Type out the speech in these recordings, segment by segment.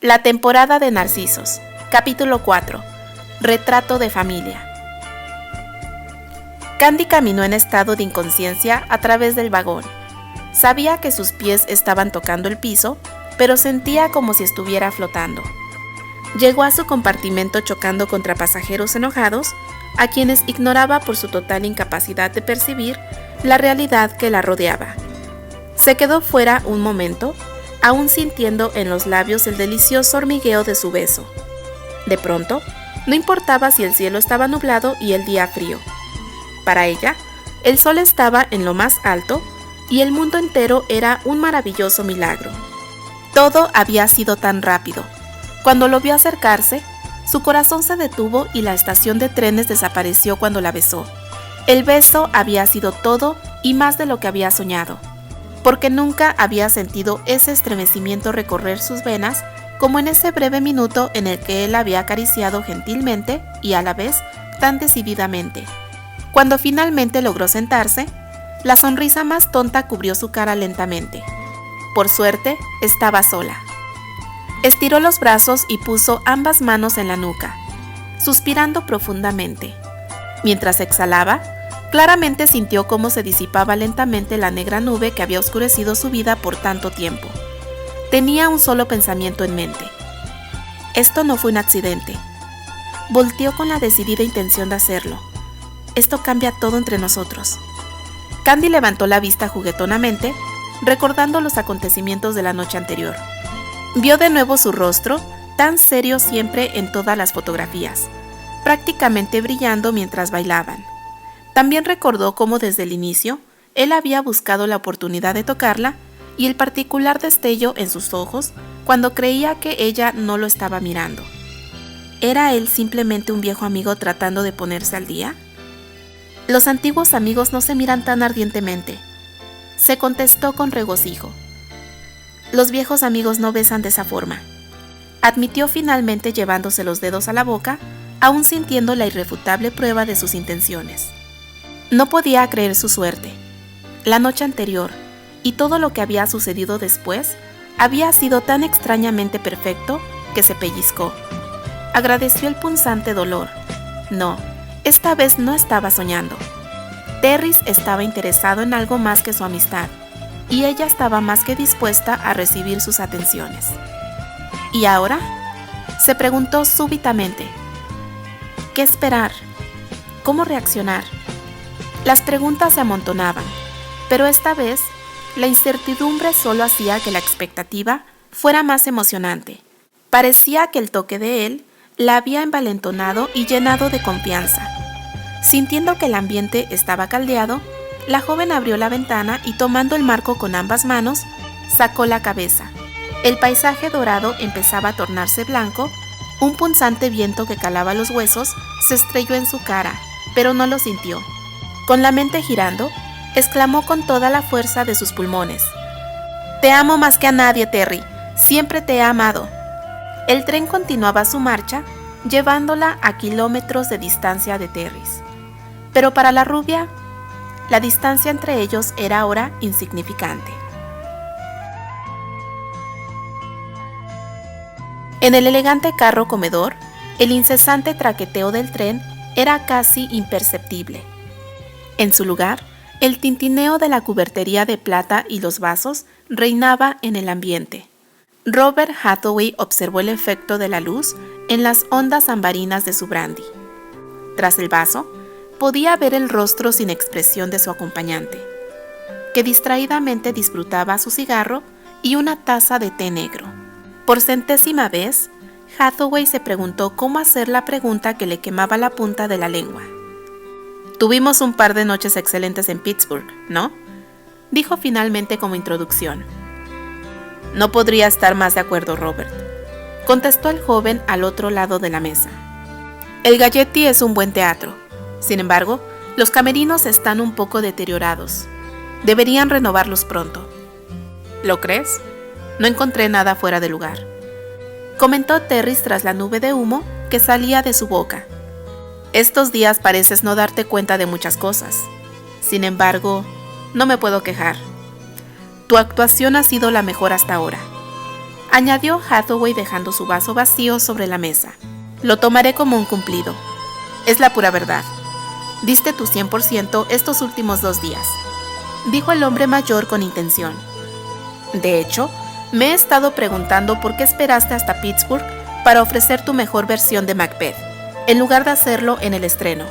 La temporada de Narcisos, capítulo 4, retrato de familia. Candy caminó en estado de inconsciencia a través del vagón. Sabía que sus pies estaban tocando el piso, pero sentía como si estuviera flotando. Llegó a su compartimento chocando contra pasajeros enojados, a quienes ignoraba por su total incapacidad de percibir la realidad que la rodeaba. Se quedó fuera un momento, aún sintiendo en los labios el delicioso hormigueo de su beso. De pronto, no importaba si el cielo estaba nublado y el día frío. Para ella, el sol estaba en lo más alto y el mundo entero era un maravilloso milagro. Todo había sido tan rápido. Cuando lo vio acercarse, su corazón se detuvo y la estación de trenes desapareció cuando la besó. El beso había sido todo y más de lo que había soñado, porque nunca había sentido ese estremecimiento recorrer sus venas como en ese breve minuto en el que él había acariciado gentilmente y a la vez tan decididamente. Cuando finalmente logró sentarse, la sonrisa más tonta cubrió su cara lentamente. Por suerte, estaba sola. Estiró los brazos y puso ambas manos en la nuca, suspirando profundamente. Mientras exhalaba, claramente sintió cómo se disipaba lentamente la negra nube que había oscurecido su vida por tanto tiempo. Tenía un solo pensamiento en mente. Esto no fue un accidente. Volteó con la decidida intención de hacerlo. Esto cambia todo entre nosotros. Candy levantó la vista juguetonamente, recordando los acontecimientos de la noche anterior. Vio de nuevo su rostro, tan serio siempre en todas las fotografías, prácticamente brillando mientras bailaban. También recordó cómo desde el inicio, él había buscado la oportunidad de tocarla y el particular destello en sus ojos cuando creía que ella no lo estaba mirando. ¿Era él simplemente un viejo amigo tratando de ponerse al día? Los antiguos amigos no se miran tan ardientemente, se contestó con regocijo. Los viejos amigos no besan de esa forma, admitió finalmente llevándose los dedos a la boca, aún sintiendo la irrefutable prueba de sus intenciones. No podía creer su suerte. La noche anterior y todo lo que había sucedido después había sido tan extrañamente perfecto que se pellizcó. Agradeció el punzante dolor. No, esta vez no estaba soñando. Terris estaba interesado en algo más que su amistad, y ella estaba más que dispuesta a recibir sus atenciones. ¿Y ahora? Se preguntó súbitamente. ¿Qué esperar? ¿Cómo reaccionar? Las preguntas se amontonaban, pero esta vez la incertidumbre solo hacía que la expectativa fuera más emocionante. Parecía que el toque de él la había envalentonado y llenado de confianza. Sintiendo que el ambiente estaba caldeado, la joven abrió la ventana y tomando el marco con ambas manos, sacó la cabeza. El paisaje dorado empezaba a tornarse blanco, un punzante viento que calaba los huesos se estrelló en su cara, pero no lo sintió. Con la mente girando, exclamó con toda la fuerza de sus pulmones: «Te amo más que a nadie, Terry. Siempre te he amado». El tren continuaba su marcha, llevándola a kilómetros de distancia de Terris. Pero para la rubia, la distancia entre ellos era ahora insignificante. En el elegante carro comedor, el incesante traqueteo del tren era casi imperceptible. En su lugar, el tintineo de la cubertería de plata y los vasos reinaba en el ambiente. Robert Hathaway observó el efecto de la luz en las ondas ambarinas de su brandy. Tras el vaso, podía ver el rostro sin expresión de su acompañante, que distraídamente disfrutaba su cigarro y una taza de té negro. Por centésima vez, Hathaway se preguntó cómo hacer la pregunta que le quemaba la punta de la lengua. «Tuvimos un par de noches excelentes en Pittsburgh, ¿no?», dijo finalmente como introducción. «No podría estar más de acuerdo, Robert», contestó el joven al otro lado de la mesa. «El Galletti es un buen teatro. Sin embargo, los camerinos están un poco deteriorados. Deberían renovarlos pronto». «¿Lo crees? No encontré nada fuera de lugar», comentó Terris tras la nube de humo que salía de su boca. «Estos días pareces no darte cuenta de muchas cosas. Sin embargo, no me puedo quejar. Tu actuación ha sido la mejor hasta ahora. añadió Hathaway dejando su vaso vacío sobre la mesa. Lo tomaré como un cumplido. Es la pura verdad. Diste tu 100% estos últimos 2 días, dijo el hombre mayor con intención. De hecho, me he estado preguntando por qué esperaste hasta Pittsburgh para ofrecer tu mejor versión de Macbeth, en lugar de hacerlo en el estreno.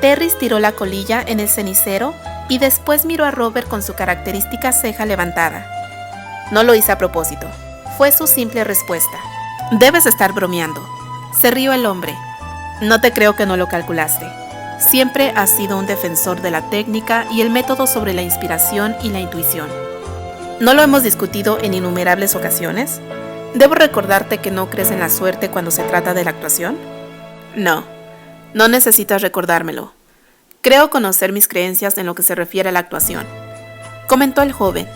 Terry tiró la colilla en el cenicero y después miró a Robert con su característica ceja levantada. No lo hice a propósito, fue su simple respuesta. Debes estar bromeando. Se rió el hombre. No te creo que no lo calculaste. Siempre has sido un defensor de la técnica y el método sobre la inspiración y la intuición. ¿No lo hemos discutido en innumerables ocasiones? ¿Debo recordarte que no crees en la suerte cuando se trata de la actuación? No necesitas recordármelo. Creo conocer mis creencias en lo que se refiere a la actuación, comentó el joven.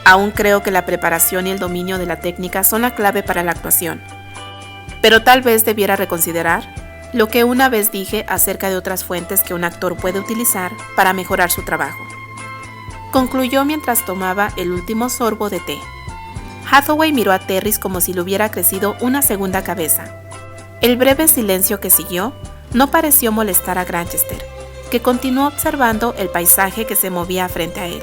Aún creo que la preparación y el dominio de la técnica son la clave para la actuación. Pero tal vez debiera reconsiderar lo que una vez dije acerca de otras fuentes que un actor puede utilizar para mejorar su trabajo. Concluyó mientras tomaba el último sorbo de té. Hathaway miró a Terry como si le hubiera crecido una segunda cabeza. El breve silencio que siguió no pareció molestar a Grantchester, que continuó observando el paisaje que se movía frente a él.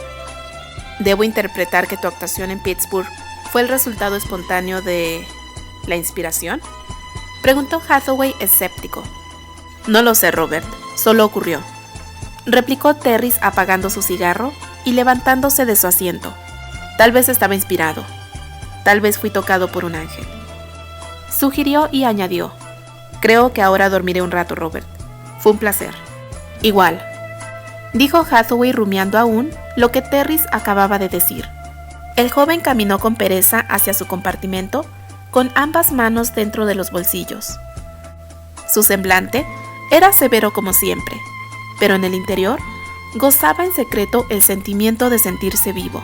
¿Debo interpretar que tu actuación en Pittsburgh fue el resultado espontáneo de la inspiración?, preguntó Hathaway escéptico. No lo sé, Robert, solo ocurrió, replicó Terry apagando su cigarro y levantándose de su asiento. Tal vez estaba inspirado, tal vez fui tocado por un ángel. Sugirió y añadió, creo que ahora dormiré un rato, Robert. Fue un placer. Igual, dijo Hathaway rumiando aún lo que Terry acababa de decir. El joven caminó con pereza hacia su compartimento, con ambas manos dentro de los bolsillos. Su semblante era severo como siempre, pero en el interior gozaba en secreto el sentimiento de sentirse vivo.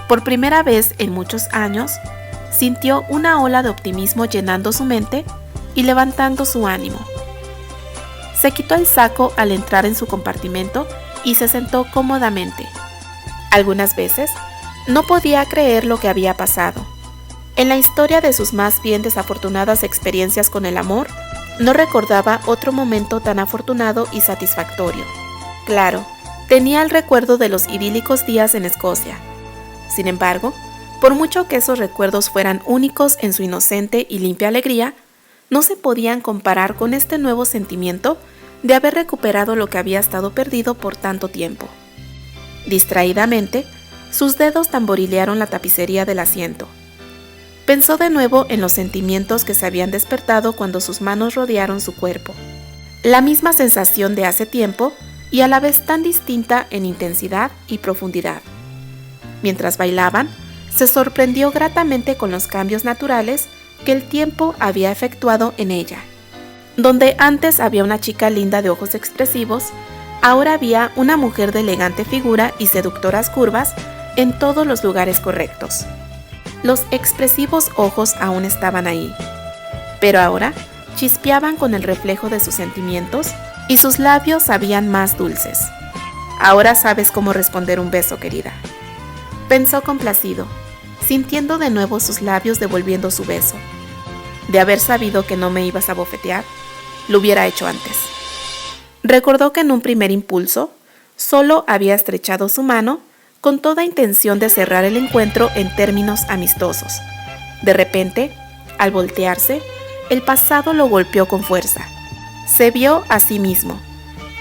Por primera vez en muchos años, sintió una ola de optimismo llenando su mente y levantando su ánimo. Se quitó el saco al entrar en su compartimento y se sentó cómodamente. Algunas veces no podía creer lo que había pasado. En la historia de sus más bien desafortunadas experiencias con el amor, no recordaba otro momento tan afortunado y satisfactorio. Claro, tenía el recuerdo de los idílicos días en Escocia. Sin embargo, por mucho que esos recuerdos fueran únicos en su inocente y limpia alegría, no se podían comparar con este nuevo sentimiento de haber recuperado lo que había estado perdido por tanto tiempo. Distraídamente, sus dedos tamborilearon la tapicería del asiento. Pensó de nuevo en los sentimientos que se habían despertado cuando sus manos rodearon su cuerpo. La misma sensación de hace tiempo y a la vez tan distinta en intensidad y profundidad. Mientras bailaban, se sorprendió gratamente con los cambios naturales que el tiempo había efectuado en ella. Donde antes había una chica linda de ojos expresivos, ahora había una mujer de elegante figura y seductoras curvas en todos los lugares correctos. Los expresivos ojos aún estaban ahí, pero ahora chispeaban con el reflejo de sus sentimientos y sus labios sabían más dulces. Ahora sabes cómo responder un beso, querida, pensó complacido, sintiendo de nuevo sus labios devolviendo su beso. De haber sabido que no me ibas a bofetear, lo hubiera hecho antes. Recordó que en un primer impulso, solo había estrechado su mano con toda intención de cerrar el encuentro en términos amistosos. De repente, al voltearse, el pasado lo golpeó con fuerza. Se vio a sí mismo,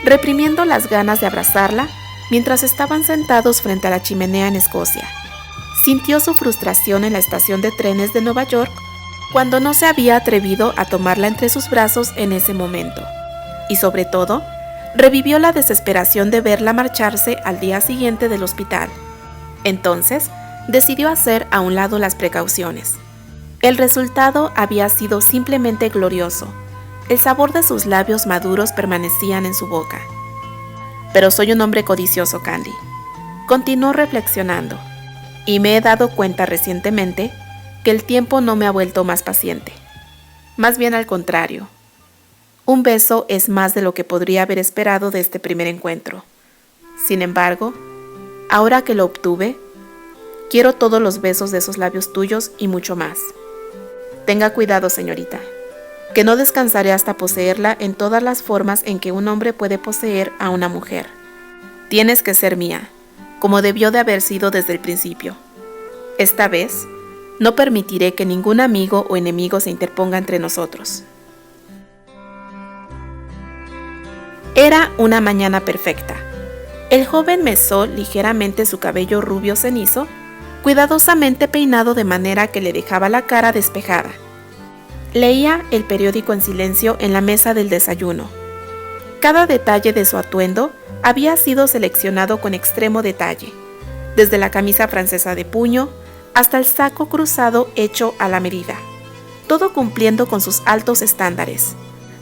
reprimiendo las ganas de abrazarla mientras estaban sentados frente a la chimenea en Escocia. Sintió su frustración en la estación de trenes de Nueva York cuando no se había atrevido a tomarla entre sus brazos en ese momento. Y sobre todo, revivió la desesperación de verla marcharse al día siguiente del hospital. Entonces, decidió hacer a un lado las precauciones. El resultado había sido simplemente glorioso. El sabor de sus labios maduros permanecían en su boca. Pero soy un hombre codicioso, Candy. Continuó reflexionando. Y me he dado cuenta recientemente que el tiempo no me ha vuelto más paciente. Más bien al contrario. Un beso es más de lo que podría haber esperado de este primer encuentro. Sin embargo, ahora que lo obtuve, Quiero todos los besos de esos labios tuyos y mucho más. Tenga cuidado, señorita, que no descansaré hasta poseerla en todas las formas en que un hombre puede poseer a una mujer. Tienes que ser mía, como debió de haber sido desde el principio. Esta vez, no permitiré que ningún amigo o enemigo se interponga entre nosotros. Era una mañana perfecta. El joven mesó ligeramente su cabello rubio cenizo, cuidadosamente peinado de manera que le dejaba la cara despejada. Leía el periódico en silencio en la mesa del desayuno. Cada detalle de su atuendo había sido seleccionado con extremo detalle, desde la camisa francesa de puño hasta el saco cruzado hecho a la medida, todo cumpliendo con sus altos estándares.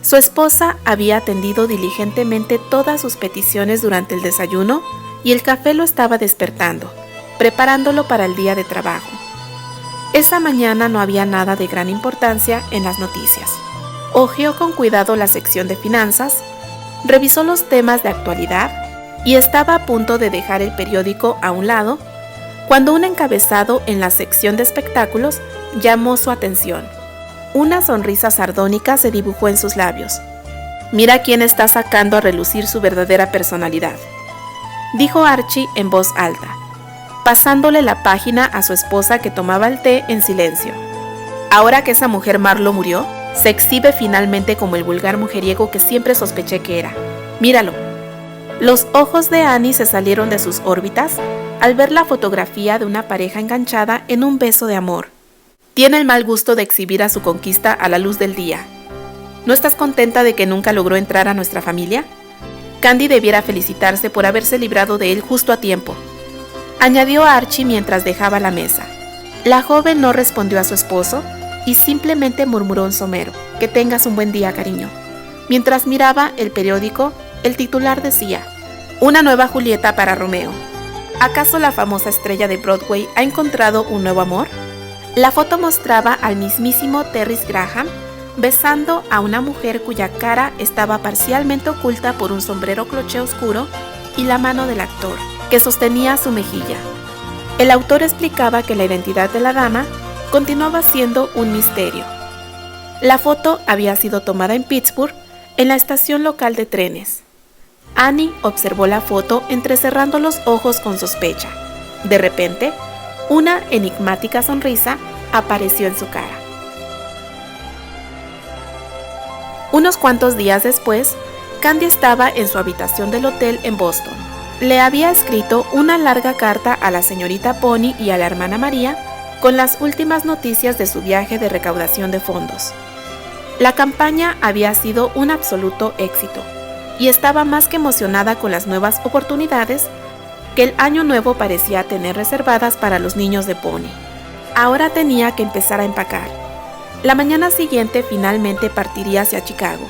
Su esposa había atendido diligentemente todas sus peticiones durante el desayuno y el café lo estaba despertando, preparándolo para el día de trabajo. Esa mañana no había nada de gran importancia en las noticias. Hojeó con cuidado la sección de finanzas, revisó los temas de actualidad y estaba a punto de dejar el periódico a un lado cuando un encabezado en la sección de espectáculos llamó su atención. Una sonrisa sardónica se dibujó en sus labios. «Mira quién está sacando a relucir su verdadera personalidad», dijo Archie en voz alta, pasándole la página a su esposa que tomaba el té en silencio. Ahora que esa mujer Marlowe murió, se exhibe finalmente como el vulgar mujeriego que siempre sospeché que era. Míralo. Los ojos de Annie se salieron de sus órbitas al ver la fotografía de una pareja enganchada en un beso de amor. Tiene el mal gusto de exhibir a su conquista a la luz del día. ¿No estás contenta de que nunca logró entrar a nuestra familia? Candy debiera felicitarse por haberse librado de él justo a tiempo, añadió Archie mientras dejaba la mesa. La joven no respondió a su esposo y simplemente murmuró en somero: «Que tengas un buen día, cariño». Mientras miraba el periódico, el titular decía: «Una nueva Julieta para Romeo. ¿Acaso la famosa estrella de Broadway ha encontrado un nuevo amor?». La foto mostraba al mismísimo Terence Graham besando a una mujer cuya cara estaba parcialmente oculta por un sombrero cloché oscuro y la mano del actor, que sostenía su mejilla. El autor explicaba que la identidad de la dama continuaba siendo un misterio. La foto había sido tomada en Pittsburgh, en la estación local de trenes. Annie observó la foto entrecerrando los ojos con sospecha. De repente, una enigmática sonrisa apareció en su cara. Unos cuantos días después, Candy estaba en su habitación del hotel en Boston. Le había escrito una larga carta a la señorita Pony y a la hermana María con las últimas noticias de su viaje de recaudación de fondos. La campaña había sido un absoluto éxito y estaba más que emocionada con las nuevas oportunidades que el año nuevo parecía tener reservadas para los niños de Pony. Ahora tenía que empezar a empacar. La mañana siguiente finalmente partiría hacia Chicago.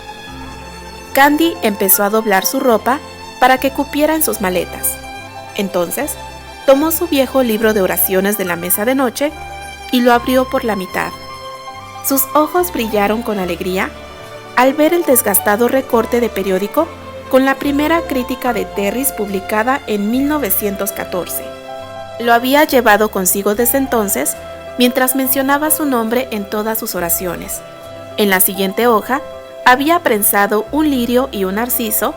Candy empezó a doblar su ropa para que cupiera en sus maletas. Entonces, tomó su viejo libro de oraciones de la mesa de noche y lo abrió por la mitad. Sus ojos brillaron con alegría al ver el desgastado recorte de periódico con la primera crítica de Terris publicada en 1914. Lo había llevado consigo desde entonces mientras mencionaba su nombre en todas sus oraciones. En la siguiente hoja había prensado un lirio y un narciso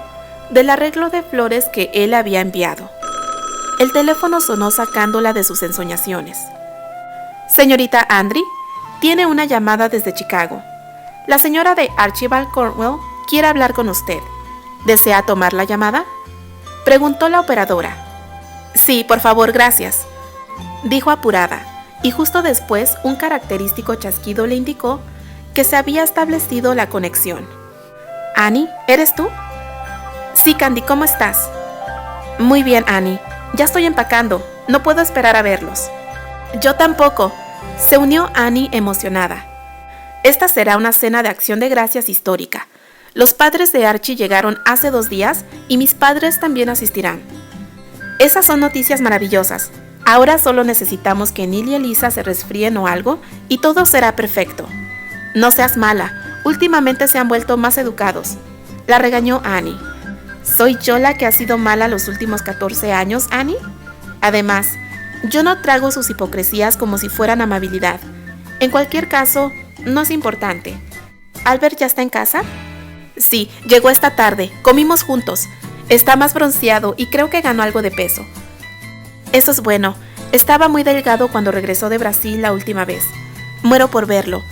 del arreglo de flores que él había enviado. El teléfono sonó sacándola de sus ensoñaciones. «Señorita Andry, tiene una llamada desde Chicago. La señora de Archibald Cornwell quiere hablar con usted. ¿Desea tomar la llamada?», preguntó la operadora. «Sí, por favor, gracias», dijo apurada, y justo después un característico chasquido le indicó que se había establecido la conexión. «Annie, ¿eres tú?». «Sí, Candy, ¿cómo estás?». «Muy bien, Annie. Ya estoy empacando. No puedo esperar a verlos». «Yo tampoco», se unió Annie emocionada. «Esta será una cena de acción de gracias histórica. Los padres de Archie llegaron hace 2 días y mis padres también asistirán». «Esas son noticias maravillosas. Ahora solo necesitamos que Neil y Elisa se resfríen o algo y todo será perfecto». «No seas mala. Últimamente se han vuelto más educados», la regañó Annie. «¿Soy yo la que ha sido mala los últimos 14 años, Annie? Además, Yo no trago sus hipocresías como si fueran amabilidad. En cualquier caso, no es importante. ¿Albert ya está en casa? Sí, llegó esta tarde. Comimos juntos. Está más bronceado y creo que ganó algo de peso. Eso es bueno. Estaba muy delgado cuando regresó de Brasil la última vez. Muero por verlo.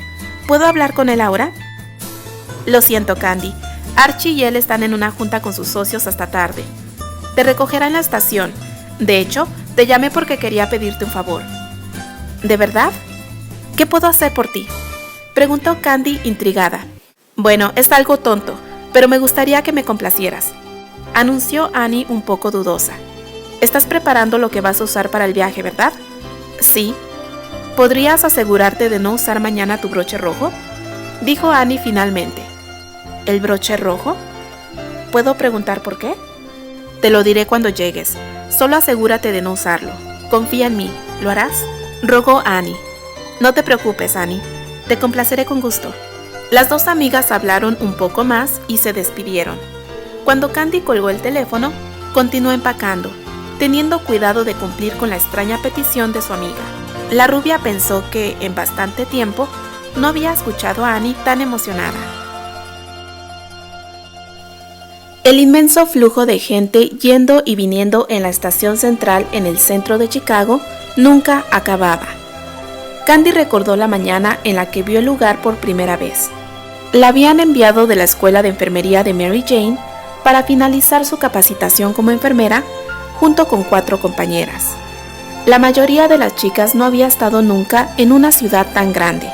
¿Puedo hablar con él ahora? Lo siento, Candy. Archie y él están en una junta con sus socios hasta tarde. Te recogerá en la estación. De hecho, te llamé porque quería pedirte un favor. ¿De verdad? ¿Qué puedo hacer por ti?, preguntó Candy intrigada. Bueno, es algo tonto, pero me gustaría que me complacieras, anunció Annie un poco dudosa. ¿Estás preparando lo que vas a usar para el viaje, verdad? Sí. ¿Podrías asegurarte de no usar mañana tu broche rojo?, dijo Annie finalmente. ¿El broche rojo? ¿Puedo preguntar por qué? Te lo diré cuando llegues. Solo asegúrate de no usarlo. Confía en mí. ¿Lo harás?, rogó Annie. No te preocupes, Annie. Te complaceré con gusto. Las dos amigas hablaron un poco más y se despidieron. Cuando Candy colgó el teléfono, continuó empacando, teniendo cuidado de cumplir con la extraña petición de su amiga. La rubia pensó que, en bastante tiempo, no había escuchado a Annie tan emocionada. El inmenso flujo de gente yendo y viniendo en la estación central en el centro de Chicago nunca acababa. Candy recordó la mañana en la que vio el lugar por primera vez. La habían enviado de la escuela de enfermería de Mary Jane para finalizar su capacitación como enfermera junto con 4 compañeras. La mayoría de las chicas no había estado nunca en una ciudad tan grande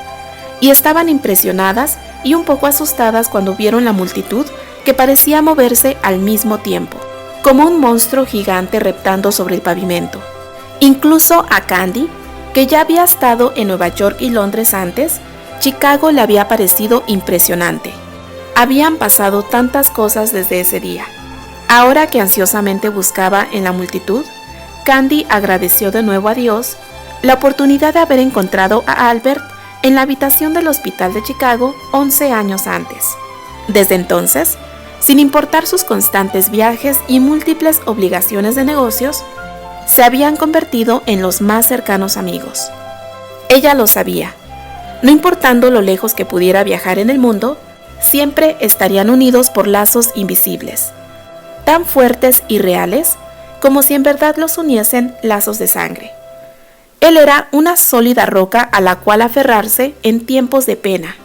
y estaban impresionadas y un poco asustadas cuando vieron la multitud que parecía moverse al mismo tiempo, como un monstruo gigante reptando sobre el pavimento. Incluso a Candy, que ya había estado en Nueva York y Londres antes, Chicago le había parecido impresionante. Habían pasado tantas cosas desde ese día. Ahora que ansiosamente buscaba en la multitud, Candy agradeció de nuevo a Dios la oportunidad de haber encontrado a Albert en la habitación del hospital de Chicago 11 años antes. Desde entonces, sin importar sus constantes viajes y múltiples obligaciones de negocios, se habían convertido en los más cercanos amigos. Ella lo sabía. No importando lo lejos que pudiera viajar en el mundo, siempre estarían unidos por lazos invisibles, tan fuertes y reales como si en verdad los uniesen lazos de sangre. Él era una sólida roca a la cual aferrarse en tiempos de pena,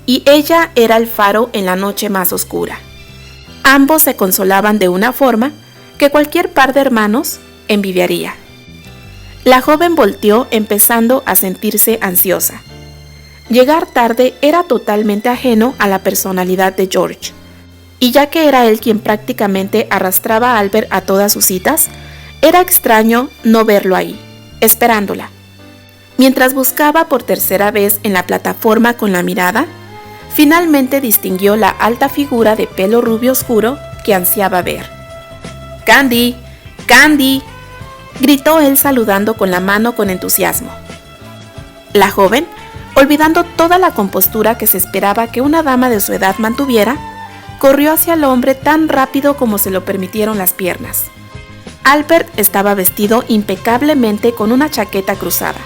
y ella era el faro en la noche más oscura. Ambos se consolaban de una forma que cualquier par de hermanos envidiaría. La joven volteó empezando a sentirse ansiosa. Llegar tarde era totalmente ajeno a la personalidad de George, y ya que era él quien prácticamente arrastraba a Albert a todas sus citas, era extraño no verlo ahí, esperándola. Mientras buscaba por tercera vez en la plataforma con la mirada, finalmente distinguió la alta figura de pelo rubio oscuro que ansiaba ver. ¡Candy! ¡Candy!, gritó él saludando con la mano con entusiasmo. La joven, olvidando toda la compostura que se esperaba que una dama de su edad mantuviera, corrió hacia el hombre tan rápido como se lo permitieron las piernas. Albert estaba vestido impecablemente con una chaqueta cruzada.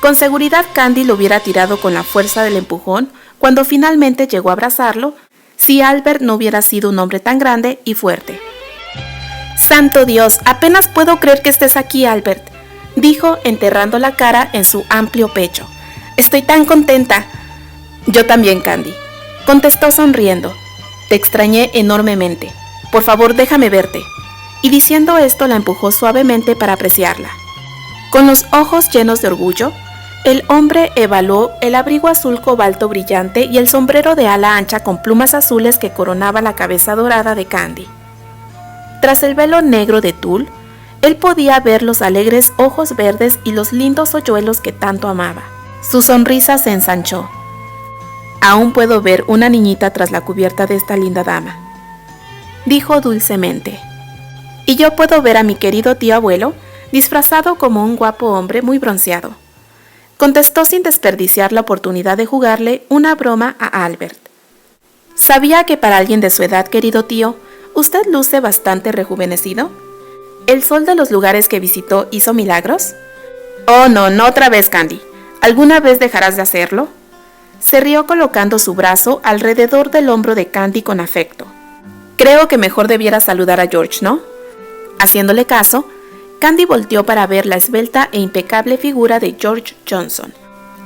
Con seguridad Candy lo hubiera tirado con la fuerza del empujón cuando finalmente llegó a abrazarlo, si Albert no hubiera sido un hombre tan grande y fuerte. ¡Santo Dios! Apenas puedo creer que estés aquí, Albert, dijo enterrando la cara en su amplio pecho. Estoy tan contenta. Yo también, Candy, contestó sonriendo. Te extrañé enormemente. Por favor, déjame verte. Y diciendo esto la empujó suavemente para apreciarla. Con los ojos llenos de orgullo, el hombre evaluó el abrigo azul cobalto brillante y el sombrero de ala ancha con plumas azules que coronaba la cabeza dorada de Candy. Tras el velo negro de tul, él podía ver los alegres ojos verdes y los lindos hoyuelos que tanto amaba. Su sonrisa se ensanchó. Aún puedo ver una niñita tras la cubierta de esta linda dama, dijo dulcemente. Y yo puedo ver a mi querido tío abuelo disfrazado como un guapo hombre muy bronceado, contestó sin desperdiciar la oportunidad de jugarle una broma a Albert. ¿Sabía que para alguien de su edad, querido tío, usted luce bastante rejuvenecido? ¿El sol de los lugares que visitó hizo milagros? Oh, no, no otra vez, Candy. ¿Alguna vez dejarás de hacerlo? Se rió colocando su brazo alrededor del hombro de Candy con afecto. Creo que mejor debiera saludar a George, ¿no? Haciéndole caso, Candy volteó para ver la esbelta e impecable figura de George Johnson,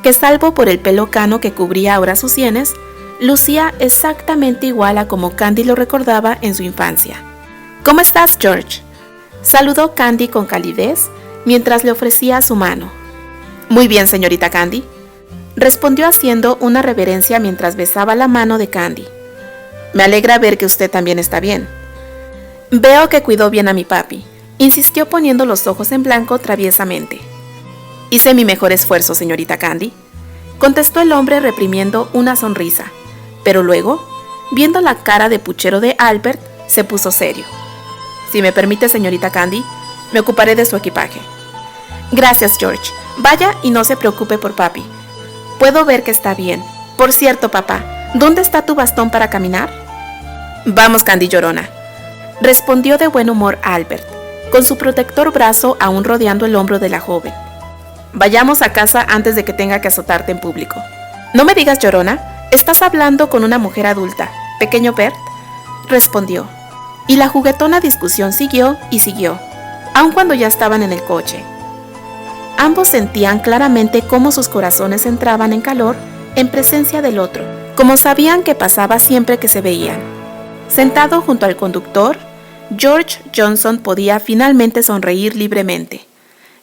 que salvo por el pelo cano que cubría ahora sus sienes, lucía exactamente igual a como Candy lo recordaba en su infancia. ¿Cómo estás, George?, saludó Candy con calidez mientras le ofrecía su mano. Muy bien, señorita Candy, respondió haciendo una reverencia mientras besaba la mano de Candy. Me alegra ver que usted también está bien. Veo que cuidó bien a mi papi, insistió poniendo los ojos en blanco traviesamente. Hice mi mejor esfuerzo, señorita Candy, contestó el hombre reprimiendo una sonrisa, pero luego, viendo la cara de puchero de Albert, se puso serio. Si me permite, señorita Candy, me ocuparé de su equipaje. Gracias, George. Vaya y no se preocupe por papi. Puedo ver que está bien. Por cierto, papá, ¿dónde está tu bastón para caminar? Vamos, Candy llorona, respondió de buen humor Albert, con su protector brazo aún rodeando el hombro de la joven. Vayamos a casa antes de que tenga que azotarte en público. No me digas llorona, estás hablando con una mujer adulta, pequeño Bert, respondió. Y la juguetona discusión siguió y siguió, aun cuando ya estaban en el coche. Ambos sentían claramente cómo sus corazones entraban en calor en presencia del otro, como sabían que pasaba siempre que se veían. Sentado junto al conductor, George Johnson podía finalmente sonreír libremente.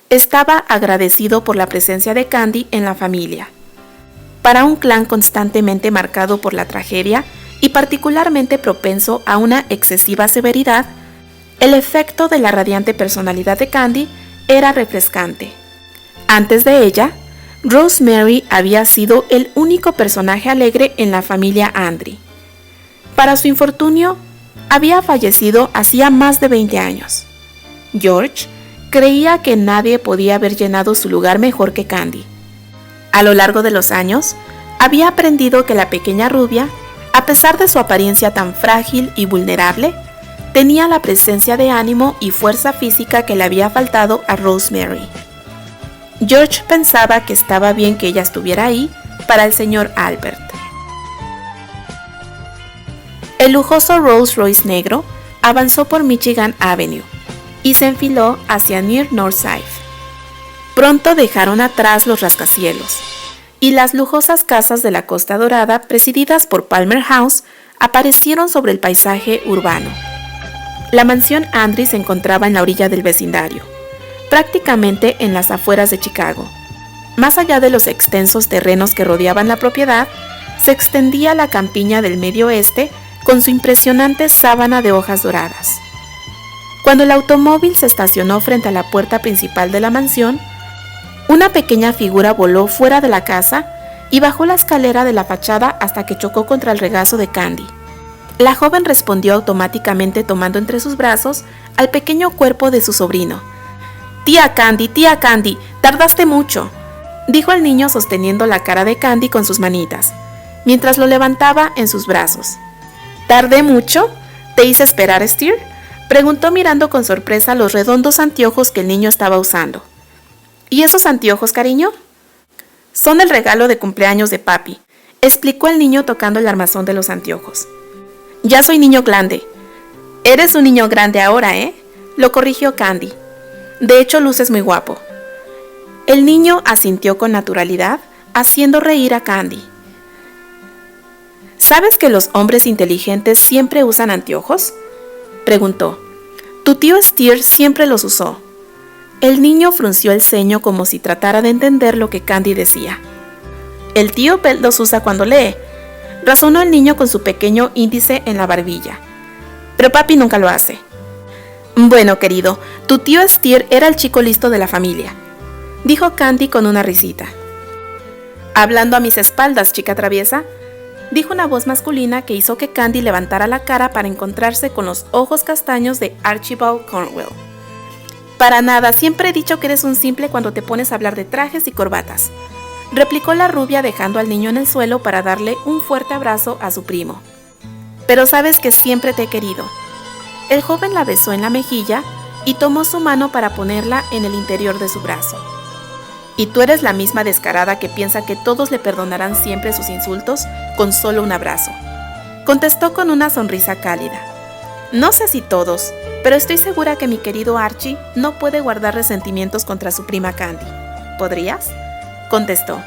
Estaba agradecido por la presencia de Candy en la familia. Para un clan constantemente marcado por la tragedia y particularmente propenso a una excesiva severidad, el efecto de la radiante personalidad de Candy era refrescante. Antes de ella, Rosemary había sido el único personaje alegre en la familia Andre. Para su infortunio, había fallecido hacía más de 20 años. George creía que nadie podía haber llenado su lugar mejor que Candy. A lo largo de los años, había aprendido que la pequeña rubia, a pesar de su apariencia tan frágil y vulnerable, tenía la presencia de ánimo y fuerza física que le había faltado a Rosemary. George pensaba que estaba bien que ella estuviera ahí para el señor Albert. El lujoso Rolls Royce negro avanzó por Michigan Avenue y se enfiló hacia Near Northside. Pronto dejaron atrás los rascacielos, y las lujosas casas de la Costa Dorada, presididas por Palmer House, aparecieron sobre el paisaje urbano. La mansión Andre se encontraba en la orilla del vecindario, prácticamente en las afueras de Chicago. Más allá de los extensos terrenos que rodeaban la propiedad, se extendía la campiña del medio oeste con su impresionante sábana de hojas doradas. Cuando el automóvil se estacionó frente a la puerta principal de la mansión, una pequeña figura voló fuera de la casa y bajó la escalera de la fachada hasta que chocó contra el regazo de Candy. La joven respondió automáticamente tomando entre sus brazos al pequeño cuerpo de su sobrino. Tía Candy, tardaste mucho», dijo el niño sosteniendo la cara de Candy con sus manitas, mientras lo levantaba en sus brazos. «¿Tardé mucho? ¿Te hice esperar, Steer?», preguntó mirando con sorpresa los redondos anteojos que el niño estaba usando. «¿Y esos anteojos, cariño?». «Son el regalo de cumpleaños de papi», explicó el niño tocando el armazón de los anteojos. «Ya soy niño grande». «Eres un niño grande ahora, ¿eh?», lo corrigió Candy. «De hecho, luces muy guapo». El niño asintió con naturalidad, haciendo reír a Candy. «¿Sabes que los hombres inteligentes siempre usan anteojos?», preguntó. «Tu tío Steer siempre los usó». El niño frunció el ceño como si tratara de entender lo que Candy decía. «El tío Belt los usa cuando lee», razonó el niño con su pequeño índice en la barbilla. «Pero papi nunca lo hace». «Bueno, querido, tu tío Steer era el chico listo de la familia», dijo Candy con una risita. «Hablando a mis espaldas, chica traviesa», dijo una voz masculina que hizo que Candy levantara la cara para encontrarse con los ojos castaños de Archibald Cornwell. «Para nada, siempre he dicho que eres un simple cuando te pones a hablar de trajes y corbatas», replicó la rubia dejando al niño en el suelo para darle un fuerte abrazo a su primo. «Pero sabes que siempre te he querido». El joven la besó en la mejilla y tomó su mano para ponerla en el interior de su brazo. Y tú eres la misma descarada que piensa que todos le perdonarán siempre sus insultos con solo un abrazo. Contestó con una sonrisa cálida. No sé si todos, pero estoy segura que mi querido Archie no puede guardar resentimientos contra su prima Candy. ¿Podrías? Contestó.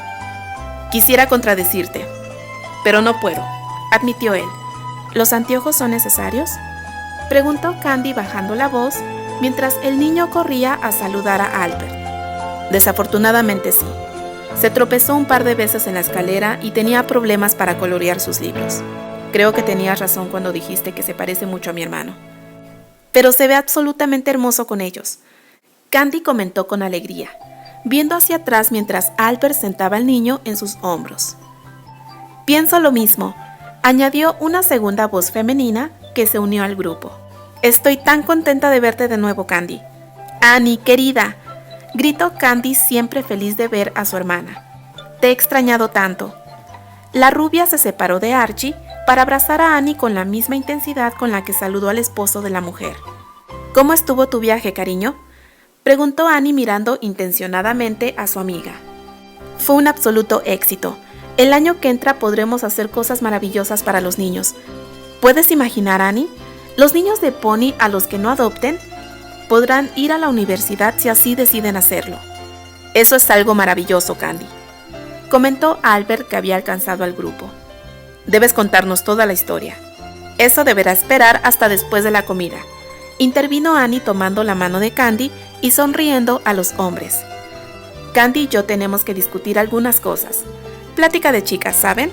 Quisiera contradecirte, pero no puedo, admitió él. ¿Los anteojos son necesarios?, preguntó Candy bajando la voz mientras el niño corría a saludar a Albert. Desafortunadamente sí. Se tropezó un par de veces en la escalera y tenía problemas para colorear sus libros. Creo que tenías razón cuando dijiste que se parece mucho a mi hermano. Pero se ve absolutamente hermoso con ellos, Candy comentó con alegría, viendo hacia atrás mientras Albert sentaba al niño en sus hombros. Pienso lo mismo, añadió una segunda voz femenina que se unió al grupo. Estoy tan contenta de verte de nuevo, Candy. Annie, querida, gritó Candy, siempre feliz de ver a su hermana. Te he extrañado tanto. La rubia se separó de Archie para abrazar a Annie con la misma intensidad con la que saludó al esposo de la mujer. ¿Cómo estuvo tu viaje, cariño?, preguntó Annie mirando intencionadamente a su amiga. Fue un absoluto éxito. El año que entra podremos hacer cosas maravillosas para los niños. ¿Puedes imaginar, Annie? Los niños de Pony a los que no adopten podrán ir a la universidad si así deciden hacerlo. Eso es algo maravilloso, Candy, comentó Albert, que había alcanzado al grupo. Debes contarnos toda la historia. Eso deberá esperar hasta después de la comida, intervino Annie tomando la mano de Candy y sonriendo a los hombres. Candy y yo tenemos que discutir algunas cosas. Plática de chicas, ¿saben?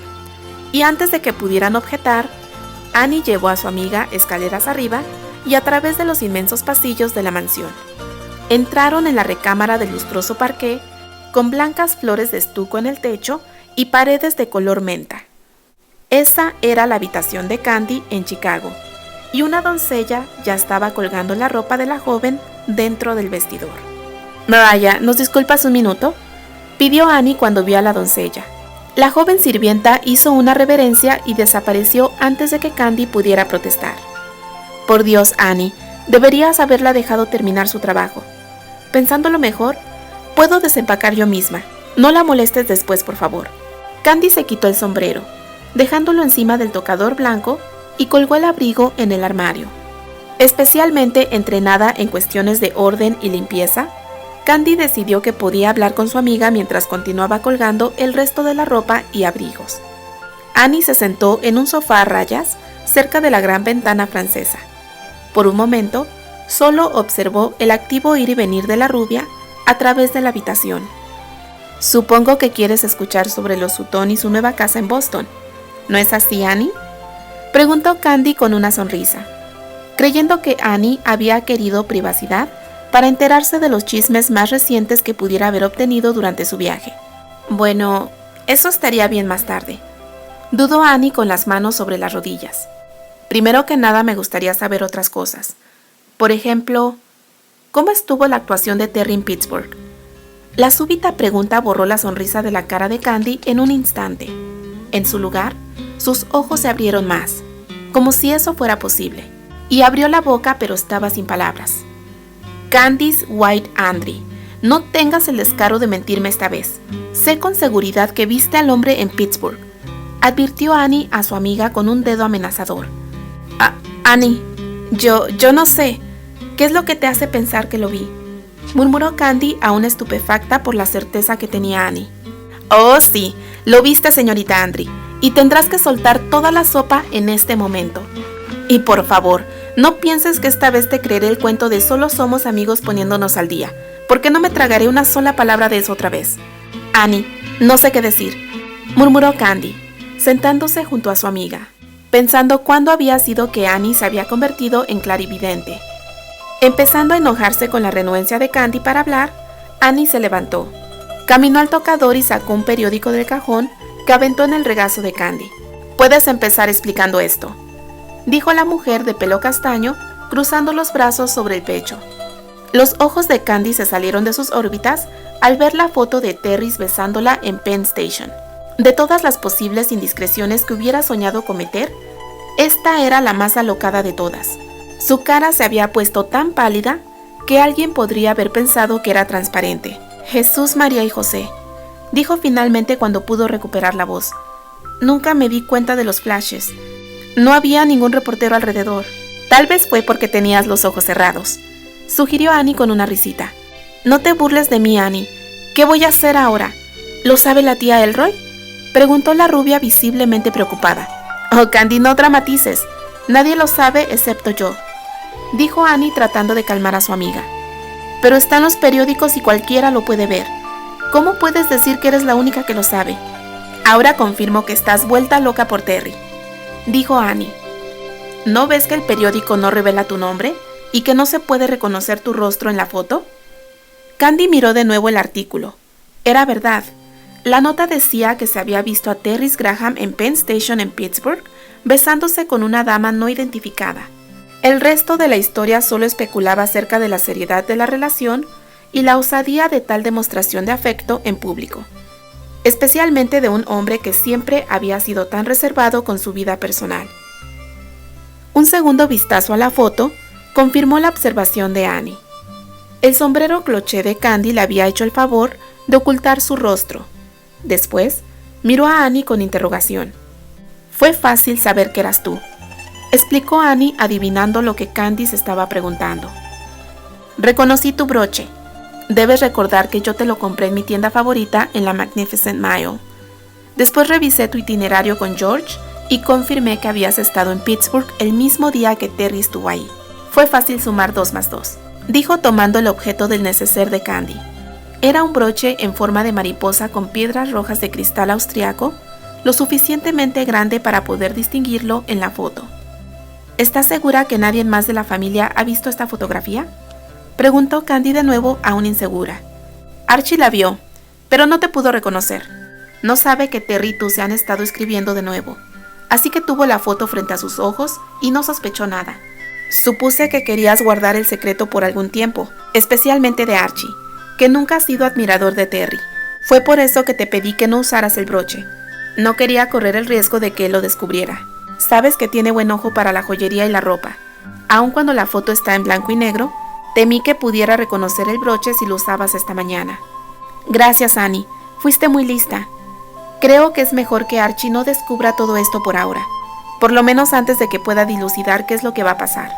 Y antes de que pudieran objetar, Annie llevó a su amiga escaleras arriba y a través de los inmensos pasillos de la mansión. Entraron en la recámara de lustroso parqué, con blancas flores de estuco en el techo y paredes de color menta. Esa era la habitación de Candy en Chicago, y una doncella ya estaba colgando la ropa de la joven dentro del vestidor. Mariah, ¿nos disculpas un minuto?, pidió Annie cuando vio a la doncella. La joven sirvienta hizo una reverencia y desapareció antes de que Candy pudiera protestar. Por Dios, Annie, deberías haberla dejado terminar su trabajo. Pensándolo mejor, puedo desempacar yo misma. No la molestes después, por favor. Candy se quitó el sombrero, dejándolo encima del tocador blanco, y colgó el abrigo en el armario. Especialmente entrenada en cuestiones de orden y limpieza, Candy decidió que podía hablar con su amiga mientras continuaba colgando el resto de la ropa y abrigos. Annie se sentó en un sofá a rayas cerca de la gran ventana francesa. Por un momento, solo observó el activo ir y venir de la rubia a través de la habitación. Supongo que quieres escuchar sobre los Sutton y su nueva casa en Boston. ¿No es así, Annie?, preguntó Candy con una sonrisa, creyendo que Annie había querido privacidad para enterarse de los chismes más recientes que pudiera haber obtenido durante su viaje. Bueno, eso estaría bien más tarde, dudó Annie con las manos sobre las rodillas. Primero que nada me gustaría saber otras cosas. Por ejemplo, ¿cómo estuvo la actuación de Terry en Pittsburgh? La súbita pregunta borró la sonrisa de la cara de Candy en un instante. En su lugar, sus ojos se abrieron más, como si eso fuera posible, y abrió la boca, pero estaba sin palabras. Candice White Andre, no tengas el descaro de mentirme esta vez. Sé con seguridad que viste al hombre en Pittsburgh, advirtió Annie a su amiga con un dedo amenazador. Annie, yo no sé. ¿Qué es lo que te hace pensar que lo vi?, murmuró Candy, aún estupefacta por la certeza que tenía Annie. Oh, sí, lo viste, señorita Andre, y tendrás que soltar toda la sopa en este momento. Y por favor, no pienses que esta vez te creeré el cuento de solo somos amigos poniéndonos al día, porque no me tragaré una sola palabra de eso otra vez. Annie, no sé qué decir, murmuró Candy, sentándose junto a su amiga, pensando cuándo había sido que Annie se había convertido en clarividente. Empezando a enojarse con la renuencia de Candy para hablar, Annie se levantó, caminó al tocador y sacó un periódico del cajón que aventó en el regazo de Candy. Puedes empezar explicando esto, dijo la mujer de pelo castaño, cruzando los brazos sobre el pecho. Los ojos de Candy se salieron de sus órbitas al ver la foto de Terry besándola en Penn Station. De todas las posibles indiscreciones que hubiera soñado cometer, esta era la más alocada de todas. Su cara se había puesto tan pálida que alguien podría haber pensado que era transparente. Jesús, María y José, dijo finalmente cuando pudo recuperar la voz. Nunca me di cuenta de los flashes. No había ningún reportero alrededor. Tal vez fue porque tenías los ojos cerrados, sugirió Annie con una risita. No te burles de mí, Annie. ¿Qué voy a hacer ahora? ¿Lo sabe la tía Elroy?, preguntó la rubia visiblemente preocupada. Oh, Candy, no dramatices. Nadie lo sabe excepto yo, dijo Annie tratando de calmar a su amiga. Pero están los periódicos y cualquiera lo puede ver. ¿Cómo puedes decir que eres la única que lo sabe? Ahora confirmo que estás vuelta loca por Terry, dijo Annie. ¿No ves que el periódico no revela tu nombre y que no se puede reconocer tu rostro en la foto? Candy miró de nuevo el artículo. Era verdad. La nota decía que se había visto a Terry Graham en Penn Station en Pittsburgh besándose con una dama no identificada. El resto de la historia solo especulaba acerca de la seriedad de la relación y la osadía de tal demostración de afecto en público, especialmente de un hombre que siempre había sido tan reservado con su vida personal. Un segundo vistazo a la foto confirmó la observación de Annie. El sombrero cloché de Candy le había hecho el favor de ocultar su rostro. Después, miró a Annie con interrogación. Fue fácil saber que eras tú, explicó Annie adivinando lo que Candy se estaba preguntando. Reconocí tu broche. Debes recordar que yo te lo compré en mi tienda favorita en la Magnificent Mile. Después revisé tu itinerario con George y confirmé que habías estado en Pittsburgh el mismo día que Terry estuvo ahí. Fue fácil sumar 2 más 2, dijo tomando el objeto del neceser de Candy. Era un broche en forma de mariposa con piedras rojas de cristal austriaco, lo suficientemente grande para poder distinguirlo en la foto. ¿Estás segura que nadie más de la familia ha visto esta fotografía?, preguntó Candy de nuevo, aún insegura. Archie la vio, pero no te pudo reconocer. No sabe que Terry y tú se han estado escribiendo de nuevo, así que tuvo la foto frente a sus ojos y no sospechó nada. Supuse que querías guardar el secreto por algún tiempo, especialmente de Archie, que nunca ha sido admirador de Terry. Fue por eso que te pedí que no usaras el broche. No quería correr el riesgo de que él lo descubriera. Sabes que tiene buen ojo para la joyería y la ropa. Aun cuando la foto está en blanco y negro, temí que pudiera reconocer el broche si lo usabas esta mañana. Gracias, Annie. Fuiste muy lista. Creo que es mejor que Archie no descubra todo esto por ahora, por lo menos antes de que pueda dilucidar qué es lo que va a pasar.